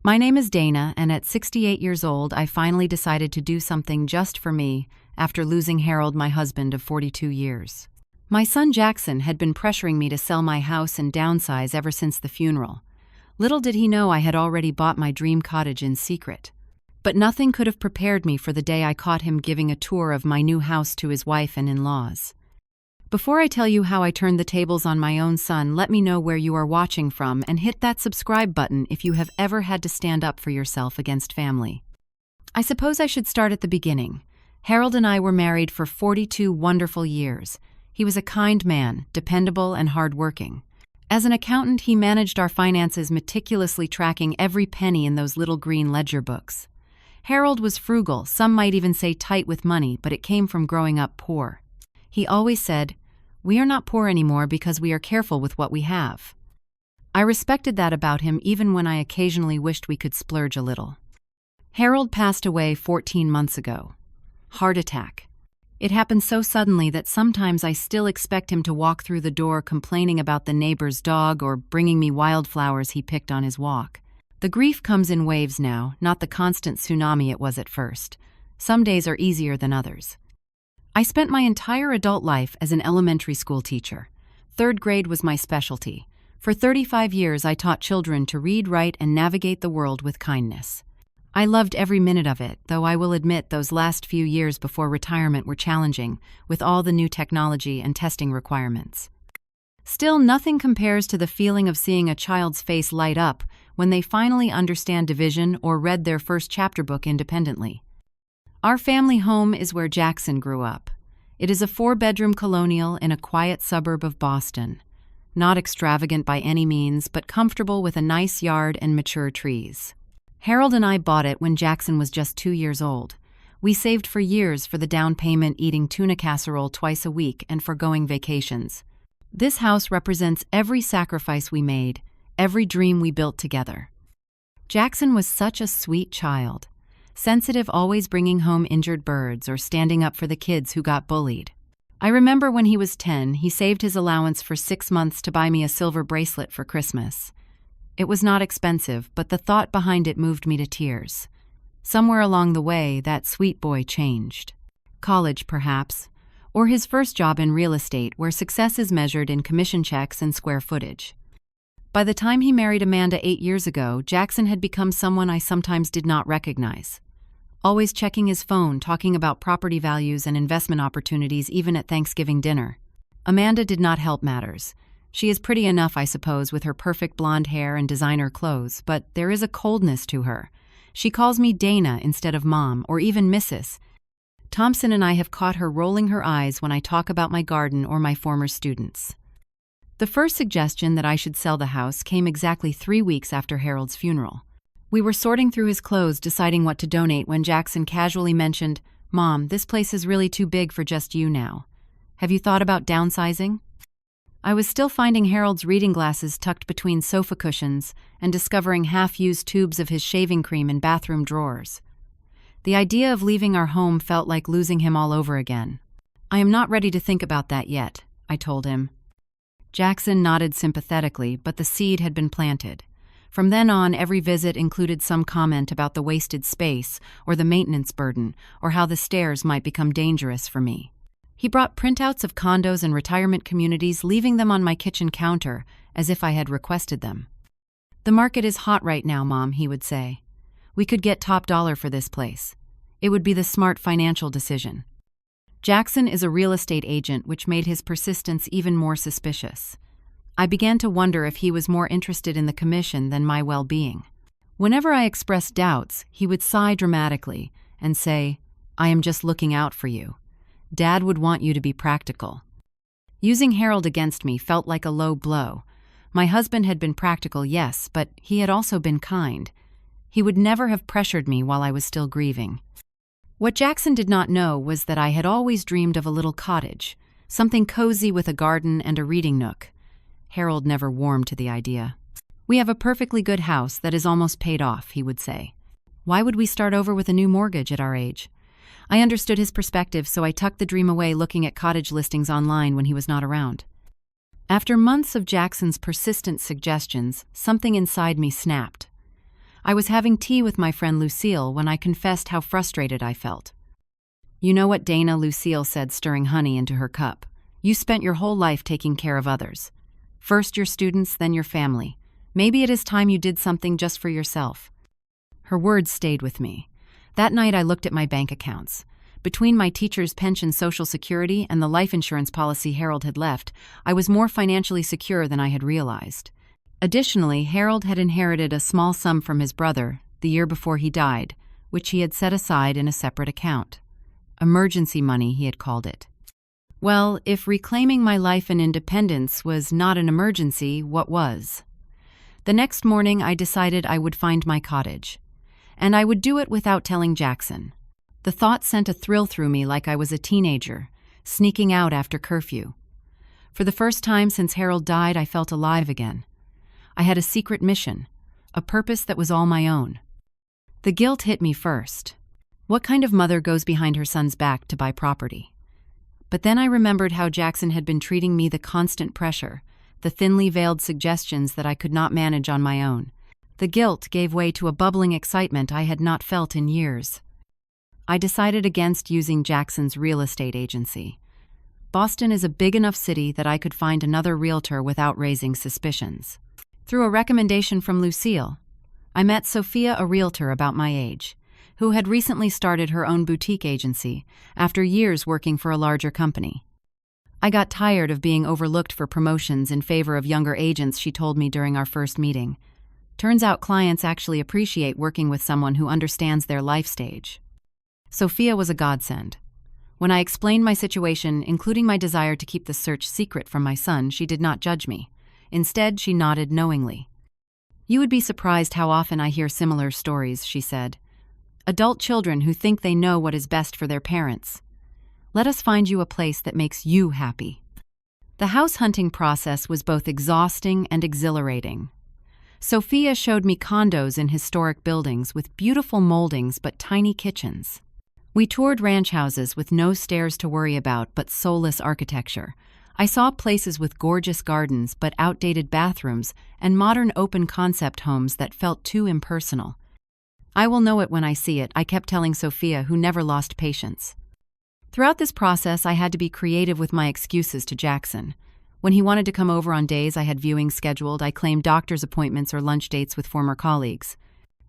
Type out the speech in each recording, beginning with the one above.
My name is Dayna, and at 68 years old, I finally decided to do something just for me after losing Harold, my husband of 42 years. My son Jackson had been pressuring me to sell my house and downsize ever since the funeral. Little did he know I had already bought my dream cottage in secret. But nothing could have prepared me for the day I caught him giving a tour of my new house to his wife and in-laws. Before I tell you how I turned the tables on my own son, let me know where you are watching from and hit that subscribe button if you have ever had to stand up for yourself against family. I suppose I should start at the beginning. Harold and I were married for 42 wonderful years. He was a kind man, dependable and hardworking. As an accountant, he managed our finances, meticulously tracking every penny in those little green ledger books. Harold was frugal, some might even say tight with money, but it came from growing up poor. He always said, "We are not poor anymore because we are careful with what we have." I respected that about him even when I occasionally wished we could splurge a little. Harold passed away 14 months ago. Heart attack. It happened so suddenly that sometimes I still expect him to walk through the door complaining about the neighbor's dog or bringing me wildflowers he picked on his walk. The grief comes in waves now, not the constant tsunami it was at first. Some days are easier than others. I spent my entire adult life as an elementary school teacher. 3rd grade was my specialty. For 35 years, I taught children to read, write, and navigate the world with kindness. I loved every minute of it, though I will admit those last few years before retirement were challenging, with all the new technology and testing requirements. Still, nothing compares to the feeling of seeing a child's face light up when they finally understand division or read their first chapter book independently. Our family home is where Jackson grew up. It is a 4-bedroom colonial in a quiet suburb of Boston. Not extravagant by any means, but comfortable with a nice yard and mature trees. Harold and I bought it when Jackson was just 2 years old. We saved for years for the down payment, eating tuna casserole twice a week and foregoing vacations. This house represents every sacrifice we made, every dream we built together. Jackson was such a sweet child. Sensitive, always bringing home injured birds or standing up for the kids who got bullied. I remember when he was 10, he saved his allowance for 6 months to buy me a silver bracelet for Christmas. It was not expensive, but the thought behind it moved me to tears. Somewhere along the way, that sweet boy changed. College, perhaps, or his first job in real estate, where success is measured in commission checks and square footage. By the time he married Amanda 8 years ago, Jackson had become someone I sometimes did not recognize. Always checking his phone, talking about property values and investment opportunities even at Thanksgiving dinner. Amanda did not help matters. She is pretty enough, I suppose, with her perfect blonde hair and designer clothes, but there is a coldness to her. She calls me Dayna instead of Mom, or even Mrs. Thompson and I have caught her rolling her eyes when I talk about my garden or my former students. The first suggestion that I should sell the house came exactly 3 weeks after Harold's funeral. We were sorting through his clothes, deciding what to donate, when Jackson casually mentioned, "Mom, this place is really too big for just you now. Have you thought about downsizing?" I was still finding Harold's reading glasses tucked between sofa cushions and discovering half-used tubes of his shaving cream in bathroom drawers. The idea of leaving our home felt like losing him all over again. "I am not ready to think about that yet," I told him. Jackson nodded sympathetically, but the seed had been planted. From then on, every visit included some comment about the wasted space, or the maintenance burden, or how the stairs might become dangerous for me. He brought printouts of condos and retirement communities, leaving them on my kitchen counter, as if I had requested them. "The market is hot right now, Mom," he would say. "We could get top dollar for this place. It would be the smart financial decision." Jackson is a real estate agent, which made his persistence even more suspicious. I began to wonder if he was more interested in the commission than my well-being. Whenever I expressed doubts, he would sigh dramatically and say, "I am just looking out for you. Dad would want you to be practical." Using Harold against me felt like a low blow. My husband had been practical, yes, but he had also been kind. He would never have pressured me while I was still grieving. What Jackson did not know was that I had always dreamed of a little cottage, something cozy with a garden and a reading nook. Harold never warmed to the idea. "We have a perfectly good house that is almost paid off," he would say. "Why would we start over with a new mortgage at our age?" I understood his perspective, so I tucked the dream away, looking at cottage listings online when he was not around. After months of Jackson's persistent suggestions, something inside me snapped. I was having tea with my friend Lucille when I confessed how frustrated I felt. "You know what, Dayna," Lucille said, stirring honey into her cup. "You spent your whole life taking care of others. First your students, then your family. Maybe it is time you did something just for yourself." Her words stayed with me. That night I looked at my bank accounts. Between my teacher's pension, Social Security, and the life insurance policy Harold had left, I was more financially secure than I had realized. Additionally, Harold had inherited a small sum from his brother the year before he died, which he had set aside in a separate account. Emergency money, he had called it. Well, if reclaiming my life and independence was not an emergency, what was? The next morning I decided I would find my cottage. And I would do it without telling Jackson. The thought sent a thrill through me like I was a teenager, sneaking out after curfew. For the first time since Harold died, I felt alive again. I had a secret mission, a purpose that was all my own. The guilt hit me first. What kind of mother goes behind her son's back to buy property? But then I remembered how Jackson had been treating me, the constant pressure, the thinly veiled suggestions that I could not manage on my own. The guilt gave way to a bubbling excitement I had not felt in years. I decided against using Jackson's real estate agency. Boston is a big enough city that I could find another realtor without raising suspicions. Through a recommendation from Lucille, I met Sophia, a realtor about my age, who had recently started her own boutique agency after years working for a larger company. I got tired of being overlooked for promotions in favor of younger agents, she told me during our first meeting. Turns out clients actually appreciate working with someone who understands their life stage. Sophia was a godsend. When I explained my situation, including my desire to keep the search secret from my son, she did not judge me. Instead, she nodded knowingly. "You would be surprised how often I hear similar stories," she said. "Adult children who think they know what is best for their parents. Let us find you a place that makes you happy." The house hunting process was both exhausting and exhilarating. Sophia showed me condos in historic buildings with beautiful moldings but tiny kitchens. We toured ranch houses with no stairs to worry about but soulless architecture. I saw places with gorgeous gardens but outdated bathrooms and modern open-concept homes that felt too impersonal. "I will know it when I see it," I kept telling Sophia, who never lost patience. Throughout this process, I had to be creative with my excuses to Jackson. When he wanted to come over on days I had viewings scheduled, I claimed doctor's appointments or lunch dates with former colleagues.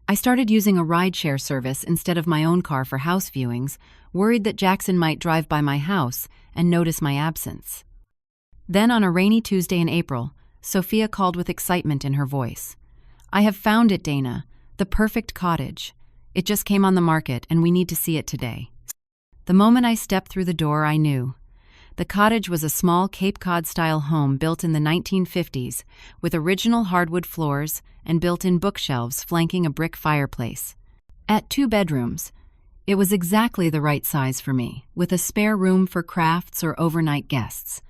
I started using a rideshare service instead of my own car for house viewings, worried that Jackson might drive by my house and notice my absence. Then on a rainy Tuesday in April, Sophia called with excitement in her voice. "I have found it, Dayna. The perfect cottage. It just came on the market and we need to see it today." The moment I stepped through the door, I knew. The cottage was a small Cape Cod-style home built in the 1950s with original hardwood floors and built-in bookshelves flanking a brick fireplace. At 2 bedrooms, it was exactly the right size for me, with a spare room for crafts or overnight guests.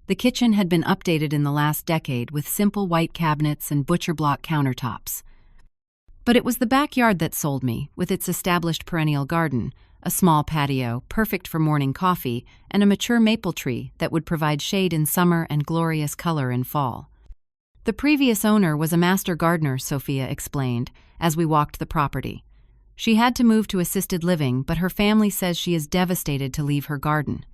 The kitchen had been updated in the last decade with simple white cabinets and butcher block countertops. But it was the backyard that sold me, with its established perennial garden, a small patio, perfect for morning coffee, and a mature maple tree that would provide shade in summer and glorious color in fall. The previous owner was a master gardener, Sophia explained, as we walked the property. She had to move to assisted living, but her family says she is devastated to leave her garden.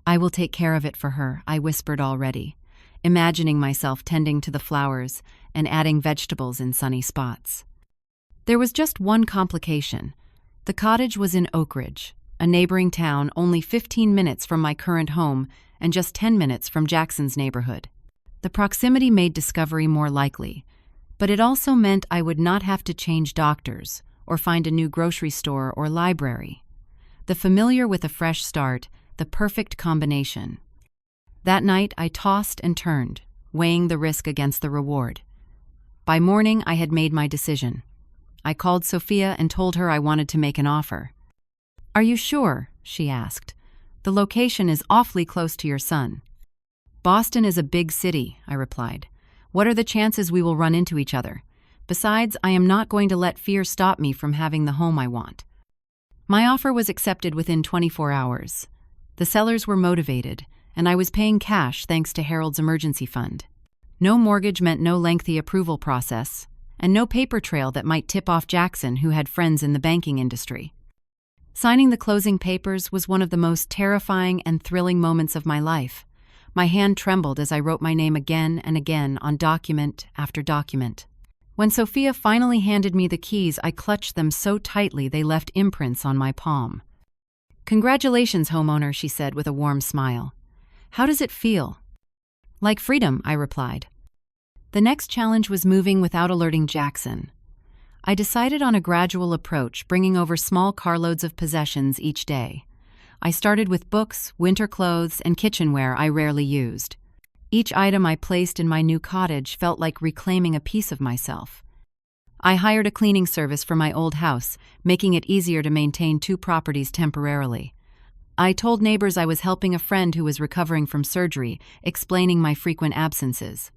"I will take care of it for her," I whispered already, imagining myself tending to the flowers and adding vegetables in sunny spots. There was just one complication. The cottage was in Oak Ridge, a neighboring town only 15 minutes from my current home and just 10 minutes from Jackson's neighborhood. The proximity made discovery more likely, but it also meant I would not have to change doctors or find a new grocery store or library. The familiar with a fresh start, the perfect combination. That night I tossed and turned, weighing the risk against the reward. By morning I had made my decision. I called Sophia and told her I wanted to make an offer. "Are you sure?" she asked. "The location is awfully close to your son." "Boston is a big city," I replied. "What are the chances we will run into each other? Besides, I am not going to let fear stop me from having the home I want." My offer was accepted within 24 hours. The sellers were motivated, and I was paying cash thanks to Harold's emergency fund. No mortgage meant no lengthy approval process, and no paper trail that might tip off Jackson, who had friends in the banking industry. Signing the closing papers was one of the most terrifying and thrilling moments of my life. My hand trembled as I wrote my name again and again on document after document. When Sophia finally handed me the keys, I clutched them so tightly they left imprints on my palm. "Congratulations, homeowner," she said with a warm smile. "How does it feel?" "Like freedom," I replied. The next challenge was moving without alerting Jackson. I decided on a gradual approach, bringing over small carloads of possessions each day. I started with books, winter clothes, and kitchenware I rarely used. Each item I placed in my new cottage felt like reclaiming a piece of myself. I hired a cleaning service for my old house, making it easier to maintain two properties temporarily. I told neighbors I was helping a friend who was recovering from surgery, explaining my frequent absences.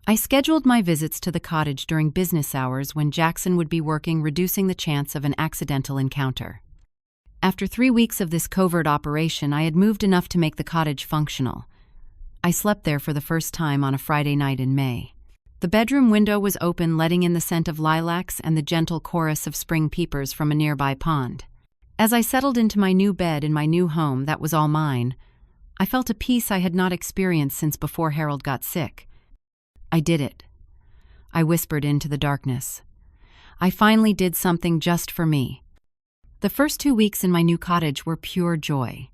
I scheduled my visits to the cottage during business hours when Jackson would be working, reducing the chance of an accidental encounter. After 3 weeks of this covert operation, I had moved enough to make the cottage functional. I slept there for the first time on a Friday night in May. The bedroom window was open, letting in the scent of lilacs and the gentle chorus of spring peepers from a nearby pond. As I settled into my new bed in my new home that was all mine, I felt a peace I had not experienced since before Harold got sick. "I did it," I whispered into the darkness. "I finally did something just for me." The first 2 weeks in my new cottage were pure joy.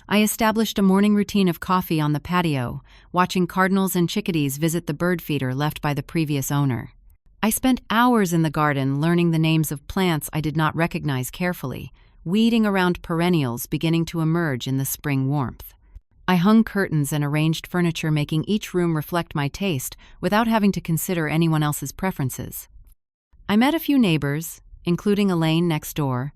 I established a morning routine of coffee on the patio, watching cardinals and chickadees visit the bird feeder left by the previous owner. I spent hours in the garden learning the names of plants I did not recognize carefully, weeding around perennials beginning to emerge in the spring warmth. I hung curtains and arranged furniture, making each room reflect my taste without having to consider anyone else's preferences. I met a few neighbors, including Elaine next door,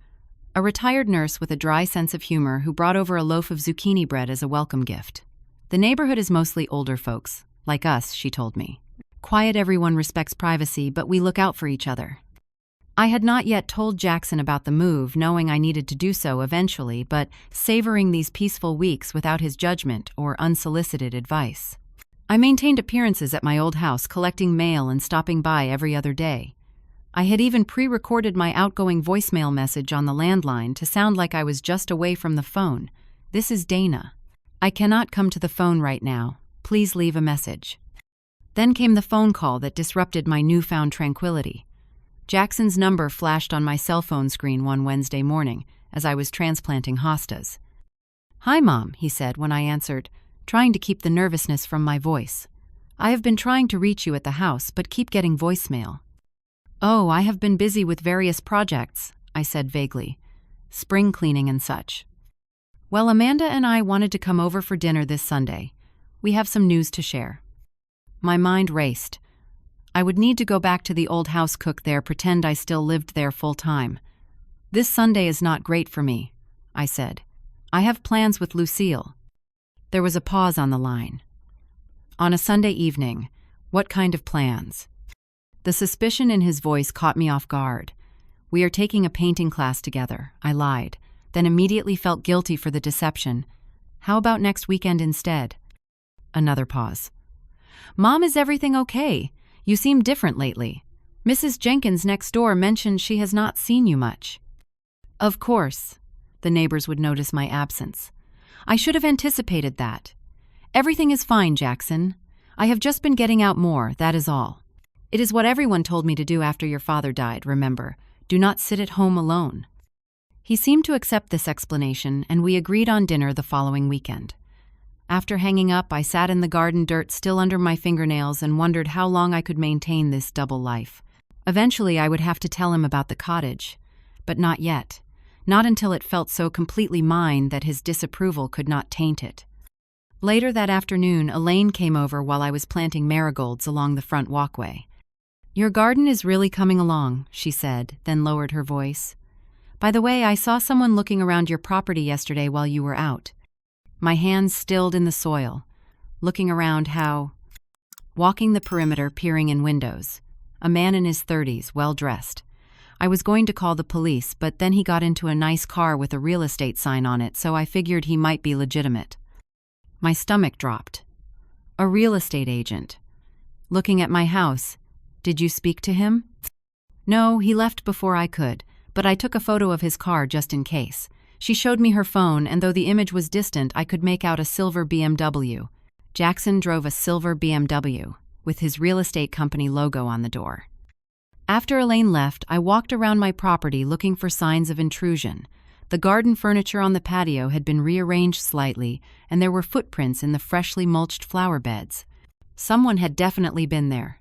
a retired nurse with a dry sense of humor who brought over a loaf of zucchini bread as a welcome gift. "The neighborhood is mostly older folks, like us," she told me. "Quiet, everyone respects privacy, but we look out for each other." I had not yet told Jackson about the move, knowing I needed to do so eventually, but savoring these peaceful weeks without his judgment or unsolicited advice. I maintained appearances at my old house, collecting mail and stopping by every other day. I had even pre-recorded my outgoing voicemail message on the landline to sound like I was just away from the phone. "This is Dayna. I cannot come to the phone right now. Please leave a message." Then came the phone call that disrupted my newfound tranquility. Jackson's number flashed on my cell phone screen one Wednesday morning as I was transplanting hostas. "Hi, Mom," he said when I answered, trying to keep the nervousness from my voice. "I have been trying to reach you at the house, but keep getting voicemail." "Oh, I have been busy with various projects," I said vaguely. "Spring cleaning and such." "Well, Amanda and I wanted to come over for dinner this Sunday. We have some news to share." My mind raced. I would need to go back to the old house, cook there, pretend I still lived there full time. "This Sunday is not great for me," I said. "I have plans with Lucille." There was a pause on the line. "On a Sunday evening, what kind of plans?" The suspicion in his voice caught me off guard. "We are taking a painting class together," I lied, then immediately felt guilty for the deception. "How about next weekend instead?" Another pause. "Mom, is everything okay? You seem different lately. Mrs. Jenkins next door mentioned she has not seen you much." Of course, the neighbors would notice my absence. I should have anticipated that. "Everything is fine, Jackson. I have just been getting out more, that is all. It is what everyone told me to do after your father died, remember. Do not sit at home alone." He seemed to accept this explanation, and we agreed on dinner the following weekend. After hanging up, I sat in the garden, dirt still under my fingernails, and wondered how long I could maintain this double life. Eventually, I would have to tell him about the cottage. But not yet. Not until it felt so completely mine that his disapproval could not taint it. Later that afternoon, Elaine came over while I was planting marigolds along the front walkway. "Your garden is really coming along," she said, then lowered her voice. "By the way, I saw someone looking around your property yesterday while you were out." My hands stilled in the soil, looking around walking the perimeter, peering in windows. A man in his 30s, well-dressed. I was going to call the police, but then he got into a nice car with a real estate sign on it, so I figured he might be legitimate. My stomach dropped. "A real estate agent. Looking at my house. Did you speak to him?" No, he left before I could, but I took a photo of his car just in case. She showed me her phone, and though the image was distant, I could make out a silver BMW. Jackson drove a silver BMW, with his real estate company logo on the door. After Elaine left, I walked around my property looking for signs of intrusion. The garden furniture on the patio had been rearranged slightly, and there were footprints in the freshly mulched flower beds. Someone had definitely been there.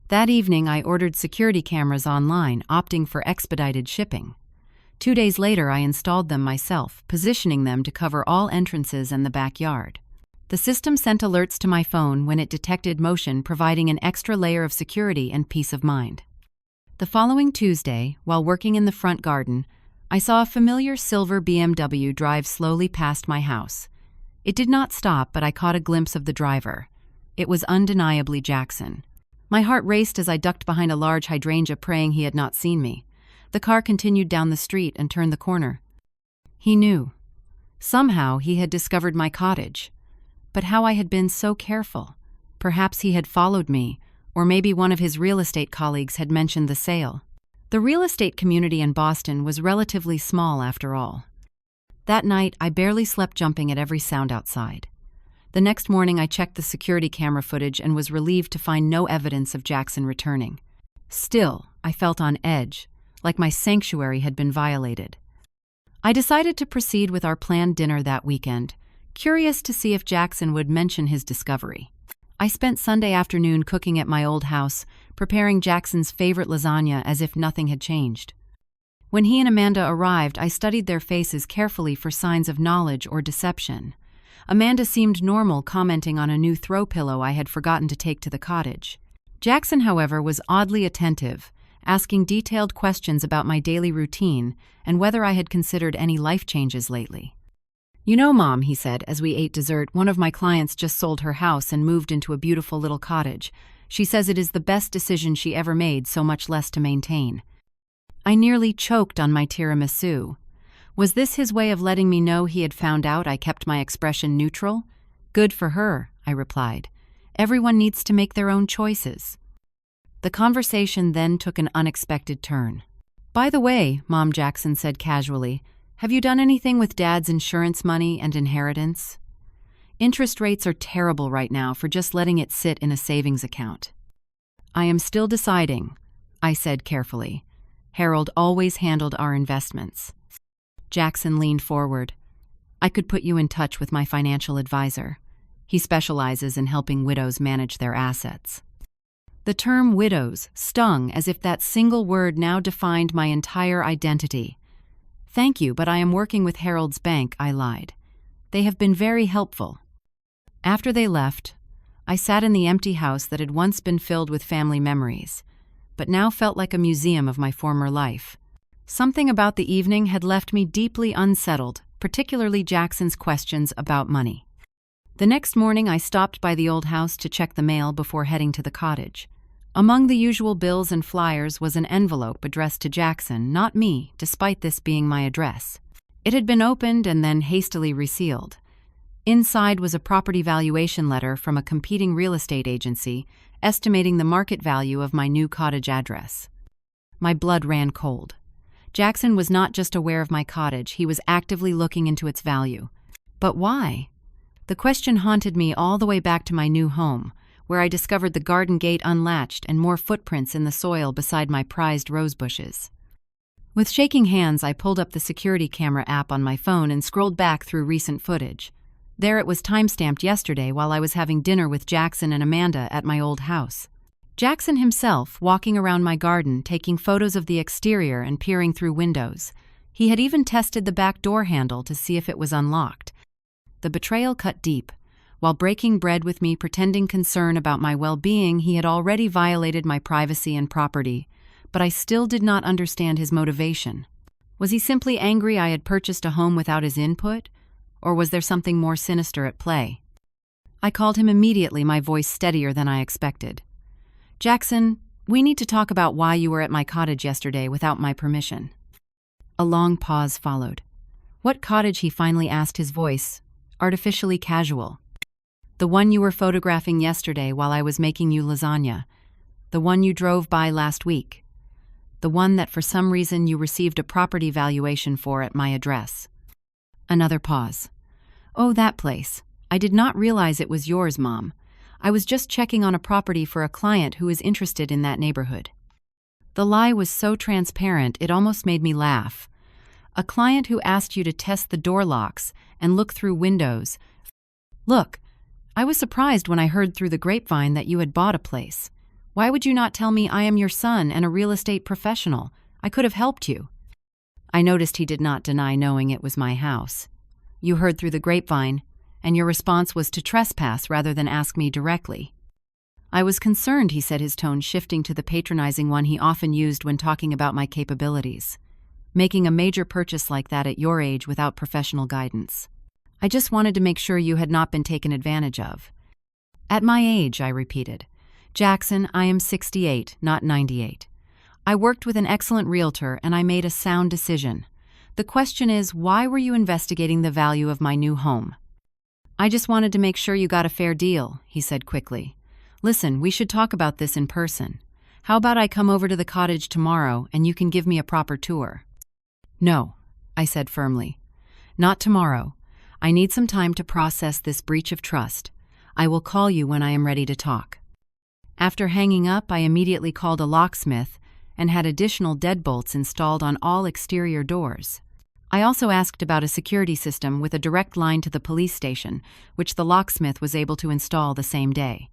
That evening, I ordered security cameras online, opting for expedited shipping. 2 days later, I installed them myself, positioning them to cover all entrances and the backyard. The system sent alerts to my phone when it detected motion, providing an extra layer of security and peace of mind. The following Tuesday, while working in the front garden, I saw a familiar silver BMW drive slowly past my house. It did not stop, but I caught a glimpse of the driver. It was undeniably Jackson. My heart raced as I ducked behind a large hydrangea, praying he had not seen me. The car continued down the street and turned the corner. He knew. Somehow he had discovered my cottage. But how I had been so careful. Perhaps he had followed me, or maybe one of his real estate colleagues had mentioned the sale. The real estate community in Boston was relatively small after all. That night, I barely slept, jumping at every sound outside. The next morning, I checked the security camera footage and was relieved to find no evidence of Jackson returning. Still, I felt on edge, like my sanctuary had been violated. I decided to proceed with our planned dinner that weekend, curious to see if Jackson would mention his discovery. I spent Sunday afternoon cooking at my old house, preparing Jackson's favorite lasagna as if nothing had changed. When he and Amanda arrived, I studied their faces carefully for signs of knowledge or deception. Amanda seemed normal, commenting on a new throw pillow I had forgotten to take to the cottage. Jackson, however, was oddly attentive, asking detailed questions about my daily routine and whether I had considered any life changes lately. "You know, Mom," he said as we ate dessert, "one of my clients just sold her house and moved into a beautiful little cottage. She says it is the best decision she ever made, so much less to maintain." I nearly choked on my tiramisu. Was this his way of letting me know he had found out I kept my expression neutral? "Good for her," I replied. "Everyone needs to make their own choices." The conversation then took an unexpected turn. "By the way," Mom, Jackson said casually, "have you done anything with Dad's insurance money and inheritance? Interest rates are terrible right now for just letting it sit in a savings account." "I am still deciding," I said carefully. "Harold always handled our investments." Jackson leaned forward. "I could put you in touch with my financial advisor. He specializes in helping widows manage their assets." The term widows stung as if that single word now defined my entire identity. "Thank you, but I am working with Harold's bank," I lied. "They have been very helpful." After they left, I sat in the empty house that had once been filled with family memories, but now felt like a museum of my former life. Something about the evening had left me deeply unsettled, particularly Jackson's questions about money. The next morning, I stopped by the old house to check the mail before heading to the cottage. Among the usual bills and flyers was an envelope addressed to Jackson, not me, despite this being my address. It had been opened and then hastily resealed. Inside was a property valuation letter from a competing real estate agency, estimating the market value of my new cottage address. My blood ran cold. Jackson was not just aware of my cottage, he was actively looking into its value. But why? The question haunted me all the way back to my new home, where I discovered the garden gate unlatched and more footprints in the soil beside my prized rose bushes. With shaking hands, I pulled up the security camera app on my phone and scrolled back through recent footage. There it was timestamped yesterday while I was having dinner with Jackson and Amanda at my old house. Jackson himself, walking around my garden, taking photos of the exterior and peering through windows. He had even tested the back door handle to see if it was unlocked. The betrayal cut deep. While breaking bread with me, pretending concern about my well-being, he had already violated my privacy and property, but I still did not understand his motivation. Was he simply angry I had purchased a home without his input, or was there something more sinister at play? I called him immediately, my voice steadier than I expected. "Jackson, we need to talk about why you were at my cottage yesterday without my permission." A long pause followed. "What cottage?" he finally asked, his voice artificially casual. "The one you were photographing yesterday while I was making you lasagna. The one you drove by last week." the one that for some reason you received a property valuation for at my address. Another pause. Oh, that place. I did not realize it was yours, Mom. I was just checking on a property for a client who is interested in that neighborhood. The lie was so transparent it almost made me laugh. A client who asked you to test the door locks and look through windows. Look, I was surprised when I heard through the grapevine that you had bought a place. Why would you not tell me I am your son and a real estate professional? I could have helped you. I noticed he did not deny knowing it was my house. You heard through the grapevine, and your response was to trespass rather than ask me directly. I was concerned, he said, his tone shifting to the patronizing one he often used when talking about my capabilities. Making a major purchase like that at your age without professional guidance. I just wanted to make sure you had not been taken advantage of. At my age, I repeated. Jackson, I am 68, not 98. I worked with an excellent realtor and I made a sound decision. The question is, why were you investigating the value of my new home? I just wanted to make sure you got a fair deal, he said quickly. Listen, we should talk about this in person. How about I come over to the cottage tomorrow and you can give me a proper tour? No, I said firmly. Not tomorrow. I need some time to process this breach of trust. I will call you when I am ready to talk. After hanging up, I immediately called a locksmith and had additional deadbolts installed on all exterior doors. I also asked about a security system with a direct line to the police station, which the locksmith was able to install the same day.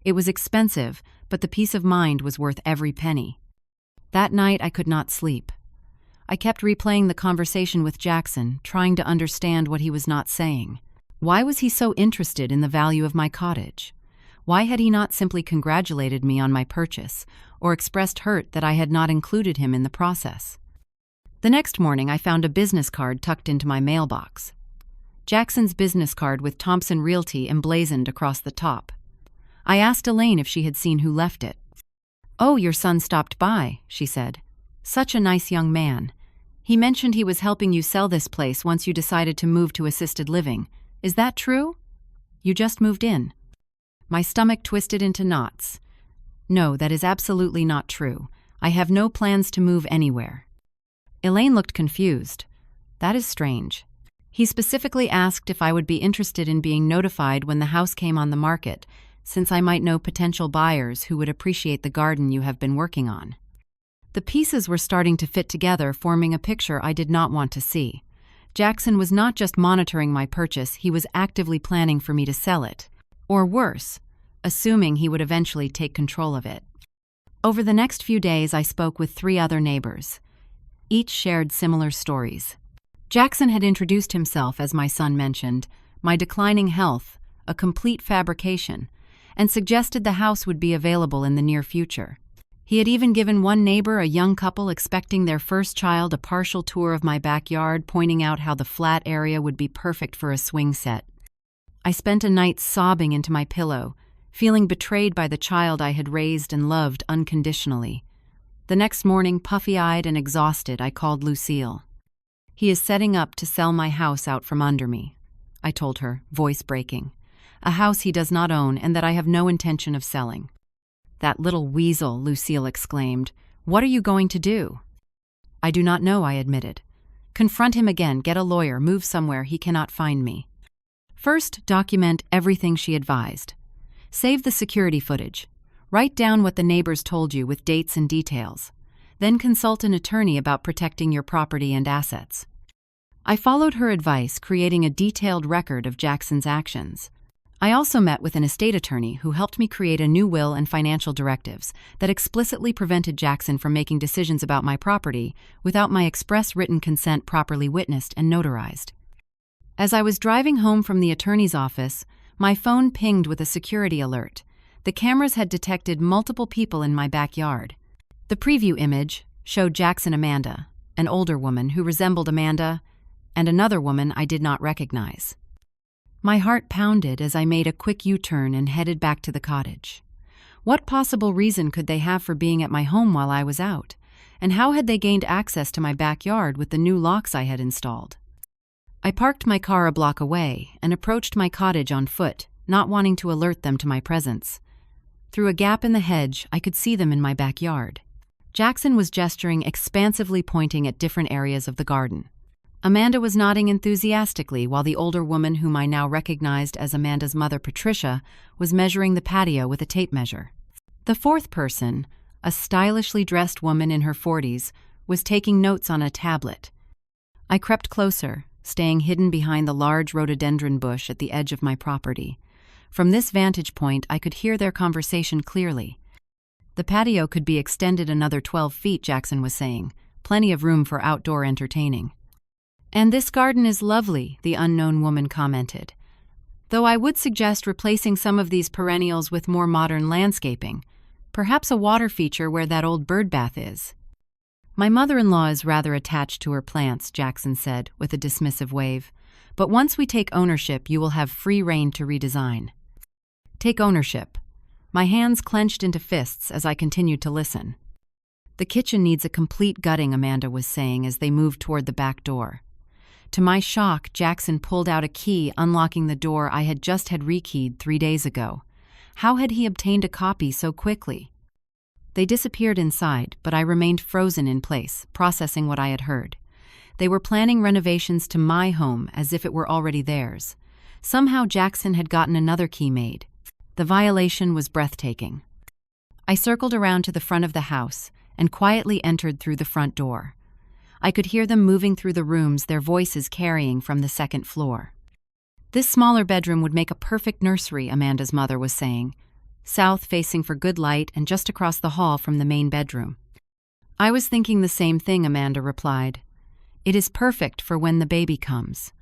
It was expensive, but the peace of mind was worth every penny. That night, I could not sleep. I kept replaying the conversation with Jackson, trying to understand what he was not saying. Why was he so interested in the value of my cottage? Why had he not simply congratulated me on my purchase, or expressed hurt that I had not included him in the process? The next morning, I found a business card tucked into my mailbox. Jackson's business card with Thompson Realty emblazoned across the top. I asked Elaine if she had seen who left it. Oh, your son stopped by, she said. Such a nice young man. He mentioned he was helping you sell this place once you decided to move to assisted living. Is that true? You just moved in. My stomach twisted into knots. No, that is absolutely not true. I have no plans to move anywhere. Elaine looked confused. That is strange. He specifically asked if I would be interested in being notified when the house came on the market, since I might know potential buyers who would appreciate the garden you have been working on. The pieces were starting to fit together, forming a picture I did not want to see. Jackson was not just monitoring my purchase, he was actively planning for me to sell it. Or worse, assuming he would eventually take control of it. Over the next few days, I spoke with 3 other neighbors. Each shared similar stories. Jackson had introduced himself, as my son mentioned, my declining health, a complete fabrication, and suggested the house would be available in the near future. He had even given one neighbor, a young couple expecting their first child, a partial tour of my backyard, pointing out how the flat area would be perfect for a swing set. I spent a night sobbing into my pillow, feeling betrayed by the child I had raised and loved unconditionally. The next morning, puffy-eyed and exhausted, I called Lucille. He is setting up to sell my house out from under me, I told her, voice breaking. A house he does not own and that I have no intention of selling. That little weasel, Lucille exclaimed. What are you going to do? I do not know, I admitted. Confront him again, get a lawyer, move somewhere he cannot find me. First, document everything she advised. Save the security footage. Write down what the neighbors told you with dates and details. Then consult an attorney about protecting your property and assets. I followed her advice, creating a detailed record of Jackson's actions. I also met with an estate attorney who helped me create a new will and financial directives that explicitly prevented Jackson from making decisions about my property without my express written consent properly witnessed and notarized. As I was driving home from the attorney's office, my phone pinged with a security alert. The cameras had detected multiple people in my backyard. The preview image showed Jackson Amanda, an older woman who resembled Amanda, and another woman I did not recognize. My heart pounded as I made a quick U-turn and headed back to the cottage. What possible reason could they have for being at my home while I was out? And how had they gained access to my backyard with the new locks I had installed? I parked my car a block away and approached my cottage on foot, not wanting to alert them to my presence. Through a gap in the hedge, I could see them in my backyard. Jackson was gesturing expansively, pointing at different areas of the garden. Amanda was nodding enthusiastically while the older woman, whom I now recognized as Amanda's mother, Patricia, was measuring the patio with a tape measure. The fourth person, a stylishly dressed woman in her 40s, was taking notes on a tablet. I crept closer, staying hidden behind the large rhododendron bush at the edge of my property. From this vantage point, I could hear their conversation clearly. The patio could be extended another 12 feet, Jackson was saying. Plenty of room for outdoor entertaining. "And this garden is lovely," the unknown woman commented. "Though I would suggest replacing some of these perennials with more modern landscaping. Perhaps a water feature where that old bird bath is." "My mother-in-law is rather attached to her plants," Jackson said, with a dismissive wave. "But once we take ownership, you will have free rein to redesign." Take ownership. My hands clenched into fists as I continued to listen. "The kitchen needs a complete gutting," Amanda was saying as they moved toward the back door. To my shock, Jackson pulled out a key, unlocking the door I had just had rekeyed 3 days ago. How had he obtained a copy so quickly? They disappeared inside, but I remained frozen in place, processing what I had heard. They were planning renovations to my home as if it were already theirs. Somehow Jackson had gotten another key made. The violation was breathtaking. I circled around to the front of the house and quietly entered through the front door. I could hear them moving through the rooms, their voices carrying from the second floor. "This smaller bedroom would make a perfect nursery," Amanda's mother was saying. "South facing for good light and just across the hall from the main bedroom." "I was thinking the same thing," Amanda replied. "It is perfect for when the baby comes."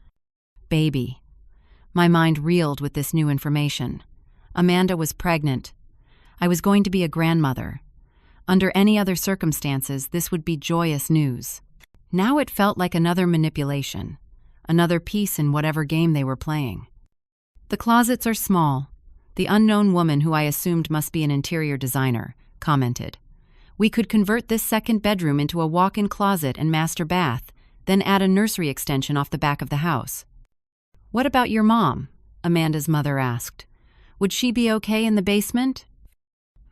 Baby. My mind reeled with this new information. Amanda was pregnant. I was going to be a grandmother. Under any other circumstances, this would be joyous news. Now it felt like another manipulation, another piece in whatever game they were playing. "The closets are small," the unknown woman, who I assumed must be an interior designer, commented. "We could convert this second bedroom into a walk-in closet and master bath, then add a nursery extension off the back of the house." "What about your mom?" Amanda's mother asked. "Would she be okay in the basement?"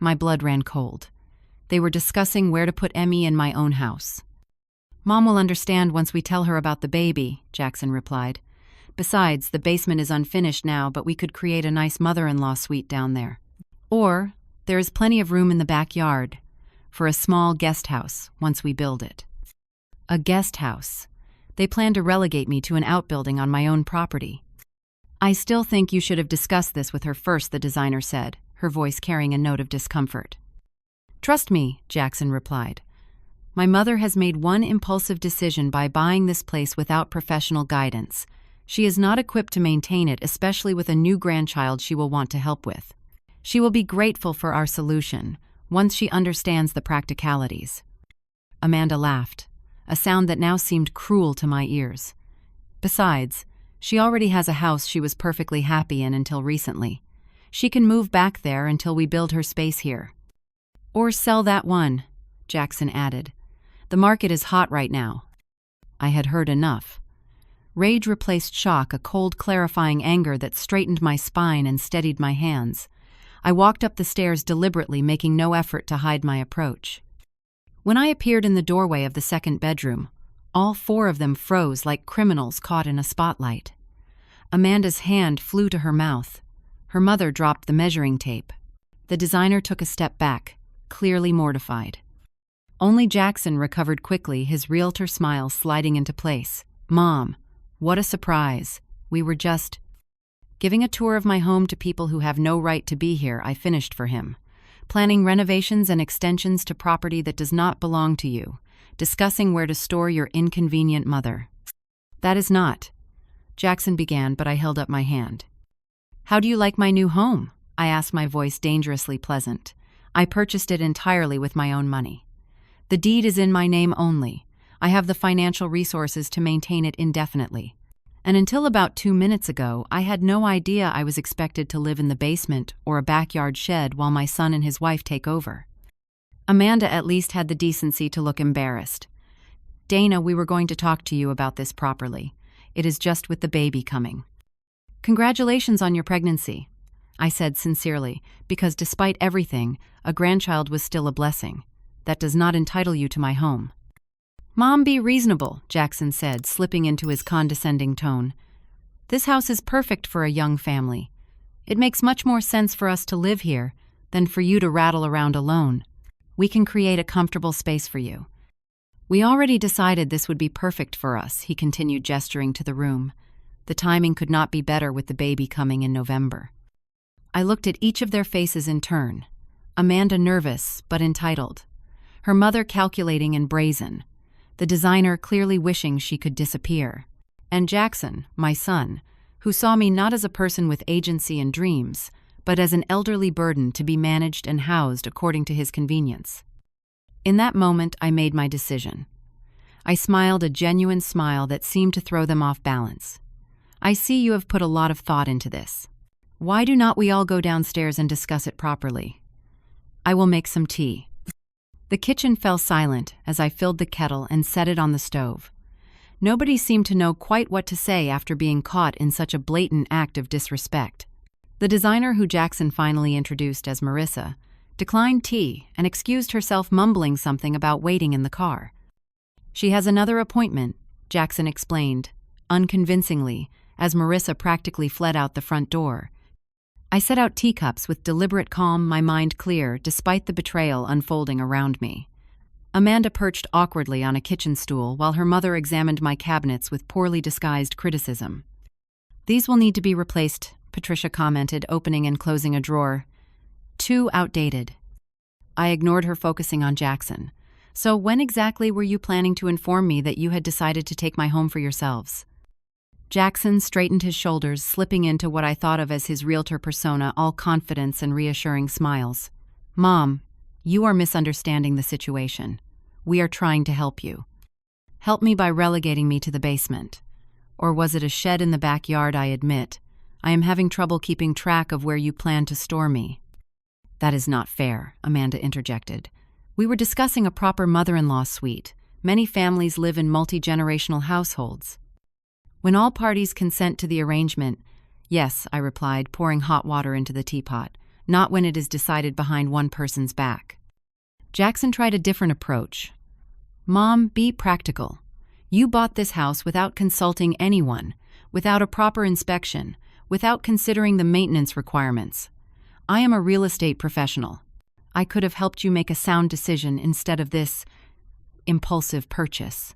My blood ran cold. They were discussing where to put Emmy in my own house. "Mom will understand once we tell her about the baby," Jackson replied. "Besides, the basement is unfinished now, but we could create a nice mother-in-law suite down there. Or, there is plenty of room in the backyard for a small guest house once we build it." A guest house. They plan to relegate me to an outbuilding on my own property. "I still think you should have discussed this with her first," the designer said, her voice carrying a note of discomfort. "Trust me," Jackson replied. "My mother has made one impulsive decision by buying this place without professional guidance. She is not equipped to maintain it, especially with a new grandchild she will want to help with. She will be grateful for our solution, once she understands the practicalities." Amanda laughed, a sound that now seemed cruel to my ears. "Besides, she already has a house she was perfectly happy in until recently. She can move back there until we build her space here. Or sell that one," Jackson added. "The market is hot right now." I had heard enough. Rage replaced shock, a cold, clarifying anger that straightened my spine and steadied my hands. I walked up the stairs deliberately, making no effort to hide my approach. When I appeared in the doorway of the second bedroom, all 4 of them froze like criminals caught in a spotlight. Amanda's hand flew to her mouth. Her mother dropped the measuring tape. The designer took a step back, clearly mortified. Only Jackson recovered quickly, his realtor smile sliding into place. "Mom, what a surprise. We were just giving a tour of my home to people who have no right to be here," I finished for him. "Planning renovations and extensions to property that does not belong to you. Discussing where to store your inconvenient mother." "That is not," Jackson began, but I held up my hand. "How do you like my new home?" I asked, my voice dangerously pleasant. "I purchased it entirely with my own money. The deed is in my name only. I have the financial resources to maintain it indefinitely. And until about 2 minutes ago, I had no idea I was expected to live in the basement or a backyard shed while my son and his wife take over." Amanda at least had the decency to look embarrassed. "Dayna, we were going to talk to you about this properly. It is just with the baby coming." "Congratulations on your pregnancy," I said sincerely, because despite everything, a grandchild was still a blessing. That does not entitle you to my home." "Mom, be reasonable," Jackson said, slipping into his condescending tone. "This house is perfect for a young family. It makes much more sense for us to live here than for you to rattle around alone. We can create a comfortable space for you." "We already decided this would be perfect for us," he continued, gesturing to the room. "The timing could not be better with the baby coming in November." I looked at each of their faces in turn. Amanda nervous but entitled. Her mother calculating and brazen. The designer clearly wishing she could disappear. And Jackson, my son, who saw me not as a person with agency and dreams, but as an elderly burden to be managed and housed according to his convenience. In that moment, I made my decision. I smiled a genuine smile that seemed to throw them off balance. "I see you have put a lot of thought into this. Why do not we all go downstairs and discuss it properly? I will make some tea." The kitchen fell silent as I filled the kettle and set it on the stove. Nobody seemed to know quite what to say after being caught in such a blatant act of disrespect. The designer, who Jackson finally introduced as Marissa, declined tea and excused herself, mumbling something about waiting in the car. "She has another appointment," Jackson explained, unconvincingly, as Marissa practically fled out the front door. I set out teacups with deliberate calm, my mind clear, despite the betrayal unfolding around me. Amanda perched awkwardly on a kitchen stool while her mother examined my cabinets with poorly disguised criticism. "These will need to be replaced," Patricia commented, opening and closing a drawer. "Too outdated." I ignored her, focusing on Jackson. "So when exactly were you planning to inform me that you had decided to take my home for yourselves?" Jackson straightened his shoulders, slipping into what I thought of as his realtor persona, all confidence and reassuring smiles. "Mom, you are misunderstanding the situation. We are trying to help you. Help me by relegating me to the basement. Or was it a shed in the backyard? I admit. I am having trouble keeping track of where you plan to store me." "That is not fair," Amanda interjected. "We were discussing a proper mother-in-law suite. Many families live in multi-generational households. When all parties consent to the arrangement." "Yes," I replied, pouring hot water into the teapot. "Not when it is decided behind one person's back." Jackson tried a different approach. "Mom, be practical. You bought this house without consulting anyone, without a proper inspection, without considering the maintenance requirements. I am a real estate professional. I could have helped you make a sound decision instead of this impulsive purchase."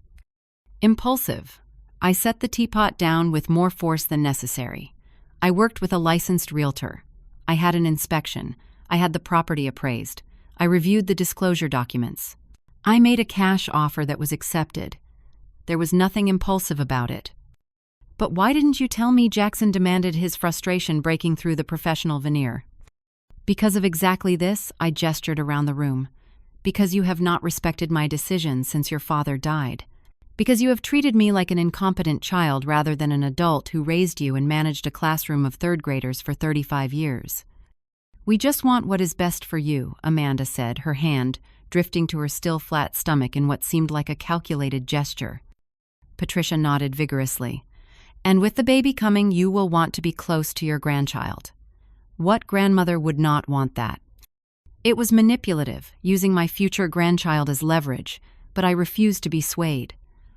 Impulsive. I set the teapot down with more force than necessary. I worked with a licensed realtor. I had an inspection. I had the property appraised. I reviewed the disclosure documents. I made a cash offer that was accepted. There was nothing impulsive about it. "But why didn't you tell me?" Jackson demanded, his frustration breaking through the professional veneer. "Because of exactly this," I gestured around the room. "Because you have not respected my decision since your father died. Because you have treated me like an incompetent child rather than an adult who raised you and managed a classroom of third graders for 35 years. We just want what is best for you," Amanda said, her hand drifting to her still flat stomach in what seemed like a calculated gesture. Patricia nodded vigorously. "And with the baby coming, you will want to be close to your grandchild. What grandmother would not want that?" It was manipulative, using my future grandchild as leverage, but I refused to be swayed.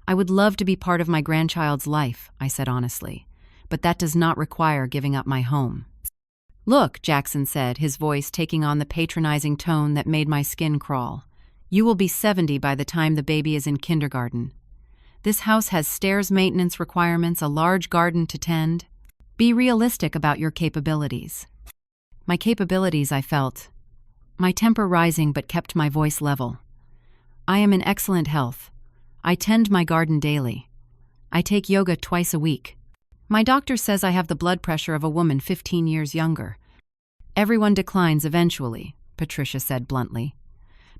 "I would love to be part of my grandchild's life," I said honestly, "but that does not require giving up my home." "Look," Jackson said, his voice taking on the patronizing tone that made my skin crawl. "You will be 70 by the time the baby is in kindergarten. This house has stairs maintenance requirements, a large garden to tend. Be realistic about your capabilities." My capabilities, I felt. My temper rising but kept my voice level. "I am in excellent health. I tend my garden daily. I take yoga twice a week. My doctor says I have the blood pressure of a woman 15 years younger." "Everyone declines eventually," Patricia said bluntly.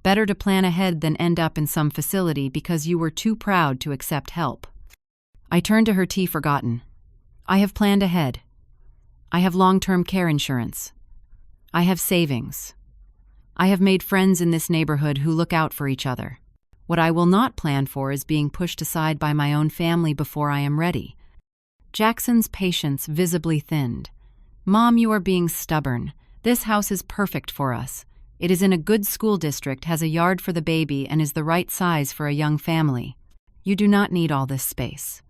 "Better to plan ahead than end up in some facility because you were too proud to accept help." I turned to her, tea forgotten. "I have planned ahead. I have long-term care insurance. I have savings. I have made friends in this neighborhood who look out for each other. What I will not plan for is being pushed aside by my own family before I am ready." Jackson's patience visibly thinned. "Mom, you are being stubborn. This house is perfect for us. It is in a good school district, has a yard for the baby, and is the right size for a young family. You do not need all this space.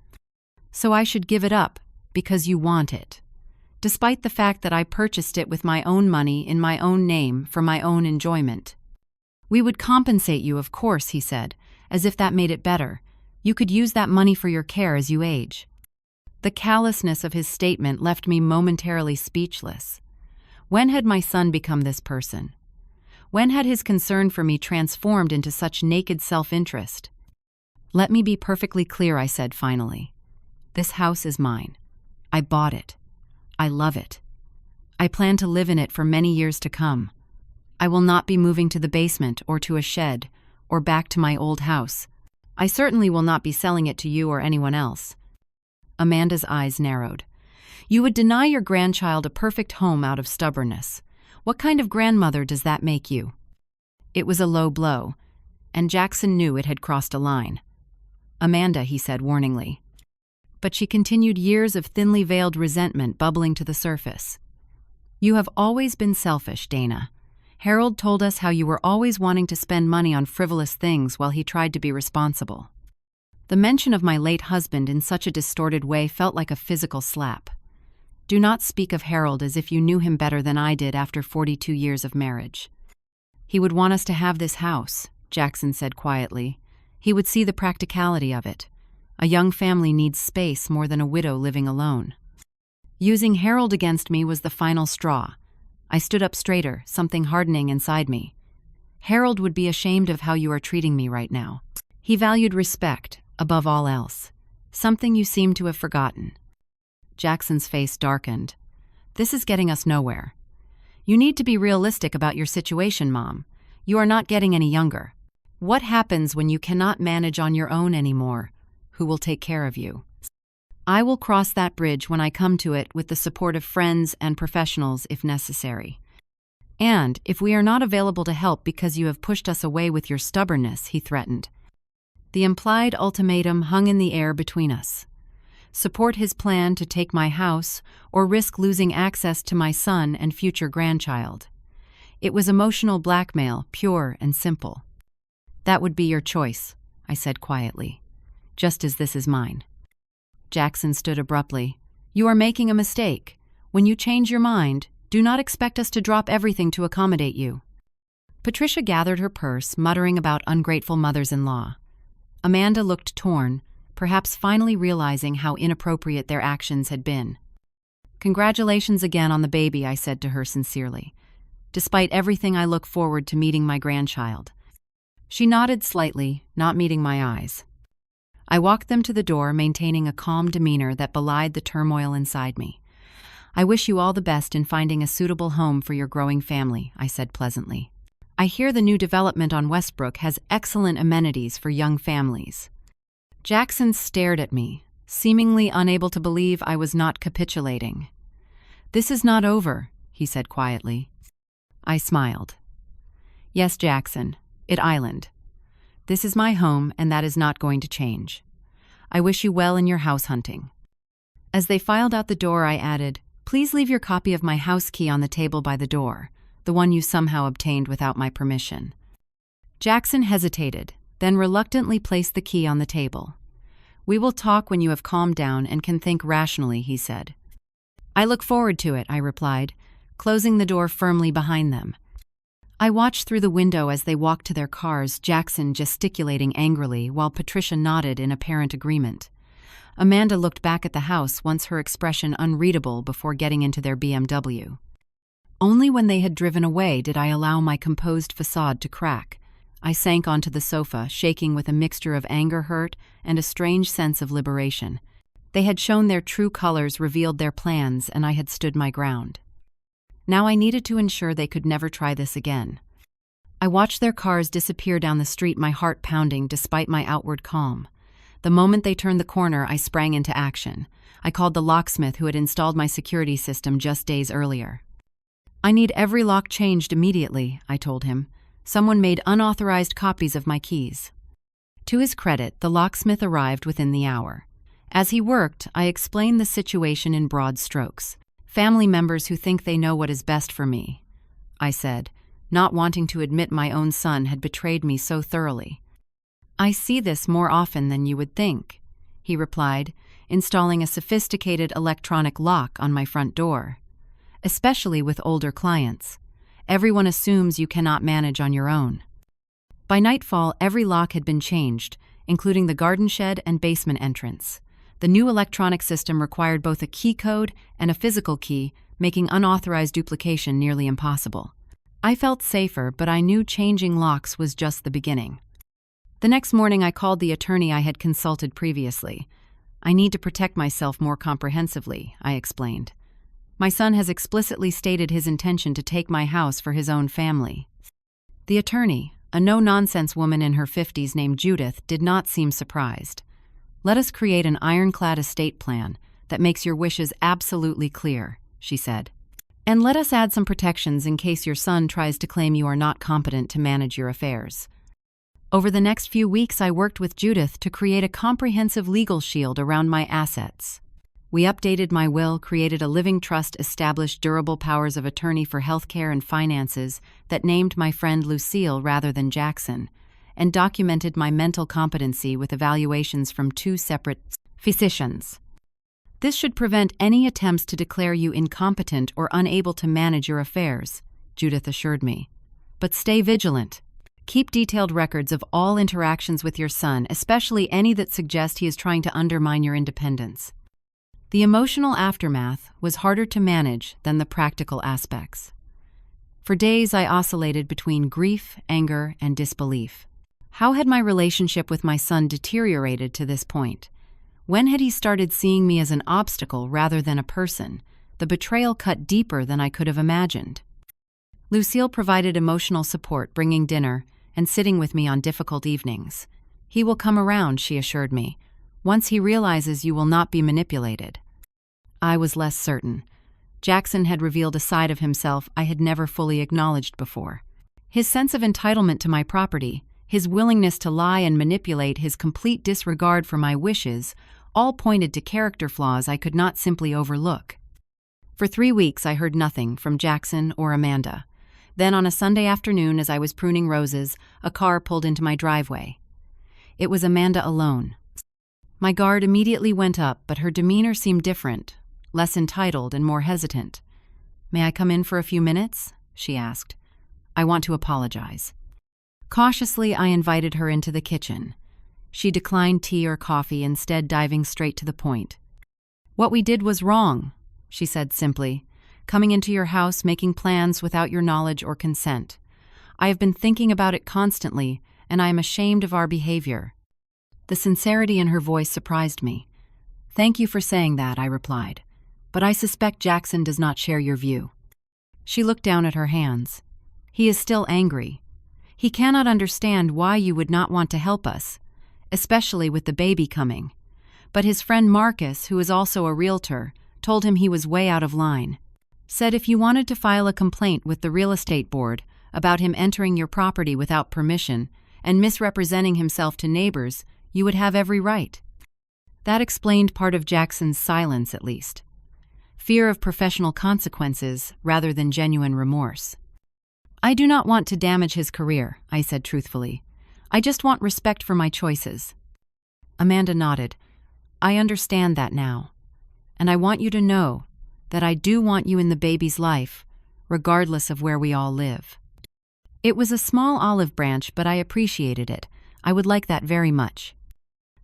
So I should give it up, because you want it. Despite the fact that I purchased it with my own money in my own name for my own enjoyment. We would compensate you, of course, he said, as if that made it better. You could use that money for your care as you age. The callousness of his statement left me momentarily speechless. When had my son become this person? When had his concern for me transformed into such naked self-interest? Let me be perfectly clear, I said finally. This house is mine. I bought it. I love it. I plan to live in it for many years to come. I will not be moving to the basement or to a shed or back to my old house. I certainly will not be selling it to you or anyone else. Amanda's eyes narrowed. You would deny your grandchild a perfect home out of stubbornness. What kind of grandmother does that make you? It was a low blow, and Jackson knew it had crossed a line. Amanda, he said warningly. But she continued, years of thinly veiled resentment bubbling to the surface. You have always been selfish, Dayna. Harold told us how you were always wanting to spend money on frivolous things while he tried to be responsible. The mention of my late husband in such a distorted way felt like a physical slap. Do not speak of Harold as if you knew him better than I did after 42 years of marriage. He would want us to have this house, Jackson said quietly. He would see the practicality of it. A young family needs space more than a widow living alone. Using Harold against me was the final straw. I stood up straighter, something hardening inside me. Harold would be ashamed of how you are treating me right now. He valued respect, above all else. Something you seem to have forgotten. Jackson's face darkened. This is getting us nowhere. You need to be realistic about your situation, Mom. You are not getting any younger. What happens when you cannot manage on your own anymore? Who will take care of you? I will cross that bridge when I come to it with the support of friends and professionals if necessary. And if we are not available to help because you have pushed us away with your stubbornness, he threatened. The implied ultimatum hung in the air between us. Support his plan to take my house or risk losing access to my son and future grandchild. It was emotional blackmail, pure and simple. That would be your choice, I said quietly, just as this is mine. Jackson stood abruptly. You are making a mistake. When you change your mind, do not expect us to drop everything to accommodate you. Patricia gathered her purse, muttering about ungrateful mothers-in-law. Amanda looked torn, perhaps finally realizing how inappropriate their actions had been. Congratulations again on the baby, I said to her sincerely. Despite everything, I look forward to meeting my grandchild. She nodded slightly, not meeting my eyes. I walked them to the door, maintaining a calm demeanor that belied the turmoil inside me. I wish you all the best in finding a suitable home for your growing family, I said pleasantly. I hear the new development on Westbrook has excellent amenities for young families. Jackson stared at me, seemingly unable to believe I was not capitulating. This is not over, he said quietly. I smiled. Yes, Jackson, Island. This is my home, and that is not going to change. I wish you well in your house hunting. As they filed out the door, I added, please leave your copy of my house key on the table by the door, the one you somehow obtained without my permission. Jackson hesitated, then reluctantly placed the key on the table. We will talk when you have calmed down and can think rationally, he said. I look forward to it, I replied, closing the door firmly behind them. I watched through the window as they walked to their cars, Jackson gesticulating angrily while Patricia nodded in apparent agreement. Amanda looked back at the house, once her expression unreadable, before getting into their BMW. Only when they had driven away did I allow my composed facade to crack. I sank onto the sofa, shaking with a mixture of anger, hurt, and a strange sense of liberation. They had shown their true colors, revealed their plans, and I had stood my ground. Now I needed to ensure they could never try this again. I watched their cars disappear down the street, my heart pounding despite my outward calm. The moment they turned the corner, I sprang into action. I called the locksmith who had installed my security system just days earlier. I need every lock changed immediately, I told him. Someone made unauthorized copies of my keys. To his credit, the locksmith arrived within the hour. As he worked, I explained the situation in broad strokes. Family members who think they know what is best for me, I said, not wanting to admit my own son had betrayed me so thoroughly. "I see this more often than you would think," he replied, installing a sophisticated electronic lock on my front door. "Especially with older clients. Everyone assumes you cannot manage on your own." By nightfall, every lock had been changed, including the garden shed and basement entrance. The new electronic system required both a key code and a physical key, making unauthorized duplication nearly impossible. I felt safer, but I knew changing locks was just the beginning. The next morning, I called the attorney I had consulted previously. "I need to protect myself more comprehensively," I explained. "My son has explicitly stated his intention to take my house for his own family." The attorney, a no-nonsense woman in her 50s named Judith, did not seem surprised. "Let us create an ironclad estate plan that makes your wishes absolutely clear," she said. "And let us add some protections in case your son tries to claim you are not competent to manage your affairs." Over the next few weeks, I worked with Judith to create a comprehensive legal shield around my assets. We updated my will, created a living trust, established durable powers of attorney for healthcare and finances that named my friend Lucille rather than Jackson, and documented my mental competency with evaluations from 2 separate physicians. "This should prevent any attempts to declare you incompetent or unable to manage your affairs," Judith assured me. "But stay vigilant. Keep detailed records of all interactions with your son, especially any that suggest he is trying to undermine your independence." The emotional aftermath was harder to manage than the practical aspects. For days, I oscillated between grief, anger, and disbelief. How had my relationship with my son deteriorated to this point? When had he started seeing me as an obstacle rather than a person? The betrayal cut deeper than I could have imagined. Lucille provided emotional support, bringing dinner and sitting with me on difficult evenings. "He will come around," she assured me, "once he realizes you will not be manipulated." I was less certain. Jackson had revealed a side of himself I had never fully acknowledged before. His sense of entitlement to my property, his willingness to lie and manipulate, his complete disregard for my wishes, all pointed to character flaws I could not simply overlook. For 3 weeks, I heard nothing from Jackson or Amanda. Then on a Sunday afternoon, as I was pruning roses, a car pulled into my driveway. It was Amanda alone. My guard immediately went up, but her demeanor seemed different, less entitled and more hesitant. "May I come in for a few minutes?" she asked. "I want to apologize." Cautiously, I invited her into the kitchen. She declined tea or coffee, instead diving straight to the point. "What we did was wrong," she said simply. "Coming into your house, making plans without your knowledge or consent. I have been thinking about it constantly, and I am ashamed of our behavior." The sincerity in her voice surprised me. "Thank you for saying that," I replied. "But I suspect Jackson does not share your view." She looked down at her hands. "He is still angry. He cannot understand why you would not want to help us, especially with the baby coming. But his friend Marcus, who is also a realtor, told him he was way out of line. Said if you wanted to file a complaint with the real estate board about him entering your property without permission and misrepresenting himself to neighbors, you would have every right." That explained part of Jackson's silence, at least. Fear of professional consequences rather than genuine remorse. "I do not want to damage his career," I said truthfully. "I just want respect for my choices." Amanda nodded. "I understand that now. And I want you to know that I do want you in the baby's life, regardless of where we all live." It was a small olive branch, but I appreciated it. I would like that very much.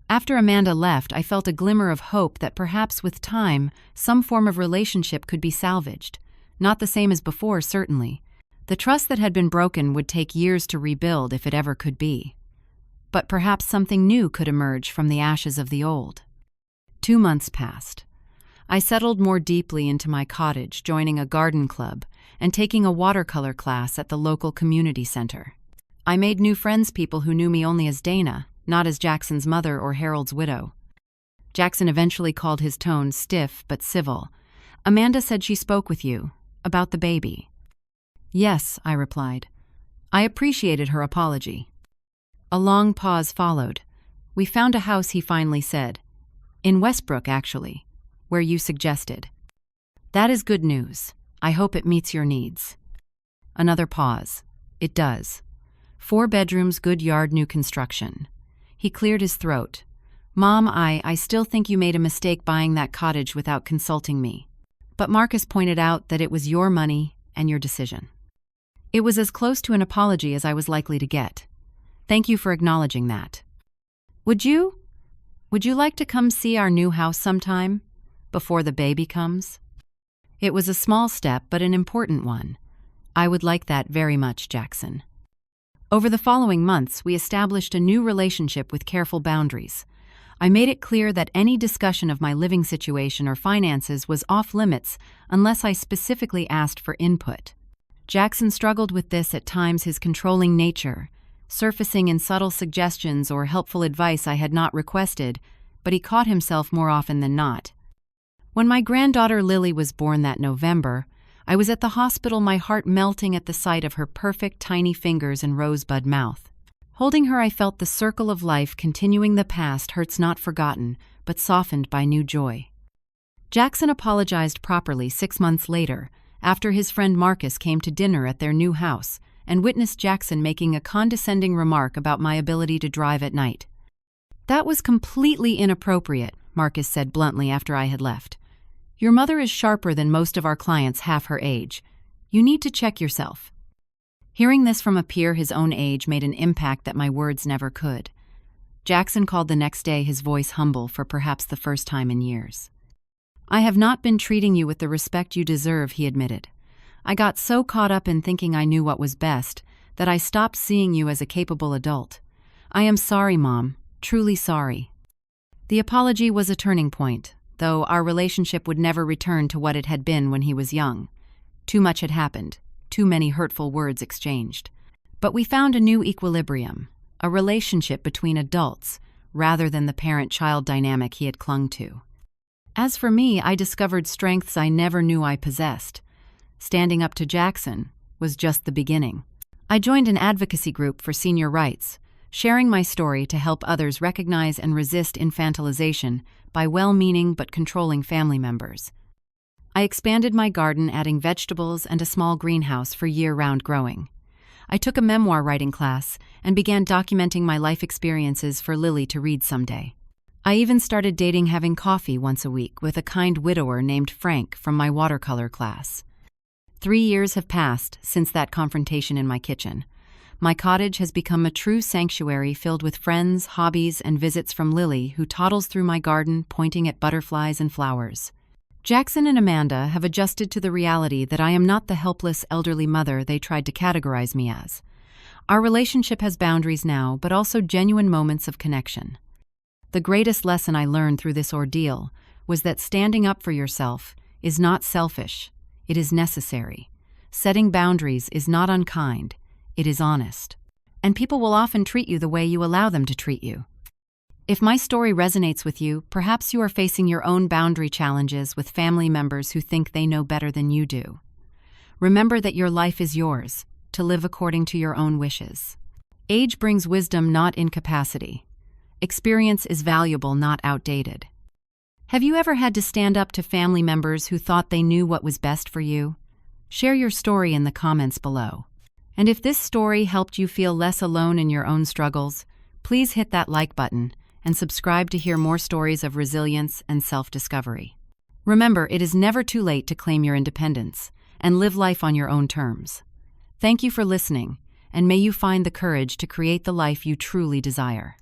After Amanda left, I felt a glimmer of hope that perhaps with time, some form of relationship could be salvaged. Not the same as before, certainly. The trust that had been broken would take years to rebuild if it ever could be. But perhaps something new could emerge from the ashes of the old. 2 months passed. I settled more deeply into my cottage, joining a garden club and taking a watercolor class at the local community center. I made new friends, people who knew me only as Dayna, not as Jackson's mother or Harold's widow. Jackson eventually called his tone stiff but civil. "Amanda said she spoke with you about the baby." "Yes," I replied. I appreciated her apology. A long pause followed. "We found a house," he finally said. "In Westbrook, actually, where you suggested." "That is good news. I hope it meets your needs." Another pause. It does. 4 bedrooms, good yard, new construction. He cleared his throat. Mom, I still think you made a mistake buying that cottage without consulting me. But Marcus pointed out that it was your money and your decision. It was as close to an apology as I was likely to get. Thank you for acknowledging that. Would you like to come see our new house sometime? Before the baby comes? It was a small step, but an important one. I would like that very much, Jackson. Over the following months, we established a new relationship with careful boundaries. I made it clear that any discussion of my living situation or finances was off limits unless I specifically asked for input. Jackson struggled with this at times, his controlling nature, surfacing in subtle suggestions or helpful advice I had not requested, but he caught himself more often than not. When my granddaughter Lily was born that November, I was at the hospital, my heart melting at the sight of her perfect tiny fingers and rosebud mouth. Holding her, I felt the circle of life continuing, the past hurts not forgotten, but softened by new joy. Jackson apologized properly 6 months later, after his friend Marcus came to dinner at their new house and witnessed Jackson making a condescending remark about my ability to drive at night. That was completely inappropriate, Marcus said bluntly after I had left. Your mother is sharper than most of our clients half her age. You need to check yourself. Hearing this from a peer his own age made an impact that my words never could. Jackson called the next day, his voice humble for perhaps the first time in years. I have not been treating you with the respect you deserve, he admitted. I got so caught up in thinking I knew what was best that I stopped seeing you as a capable adult. I am sorry, Mom, truly sorry. The apology was a turning point, though our relationship would never return to what it had been when he was young. Too much had happened, too many hurtful words exchanged. But we found a new equilibrium, a relationship between adults, rather than the parent-child dynamic he had clung to. As for me, I discovered strengths I never knew I possessed. Standing up to Jackson was just the beginning. I joined an advocacy group for senior rights, sharing my story to help others recognize and resist infantilization by well-meaning but controlling family members. I expanded my garden, adding vegetables and a small greenhouse for year-round growing. I took a memoir writing class and began documenting my life experiences for Lily to read someday. I even started dating, having coffee once a week with a kind widower named Frank from my watercolor class. 3 years have passed since that confrontation in my kitchen. My cottage has become a true sanctuary filled with friends, hobbies, and visits from Lily, who toddles through my garden pointing at butterflies and flowers. Jackson and Amanda have adjusted to the reality that I am not the helpless elderly mother they tried to categorize me as. Our relationship has boundaries now, but also genuine moments of connection. The greatest lesson I learned through this ordeal was that standing up for yourself is not selfish, it is necessary. Setting boundaries is not unkind, it is honest. And people will often treat you the way you allow them to treat you. If my story resonates with you, perhaps you are facing your own boundary challenges with family members who think they know better than you do. Remember that your life is yours, to live according to your own wishes. Age brings wisdom, not incapacity. Experience is valuable, not outdated. Have you ever had to stand up to family members who thought they knew what was best for you? Share your story in the comments below. And if this story helped you feel less alone in your own struggles, please hit that like button and subscribe to hear more stories of resilience and self-discovery. Remember, it is never too late to claim your independence and live life on your own terms. Thank you for listening, and may you find the courage to create the life you truly desire.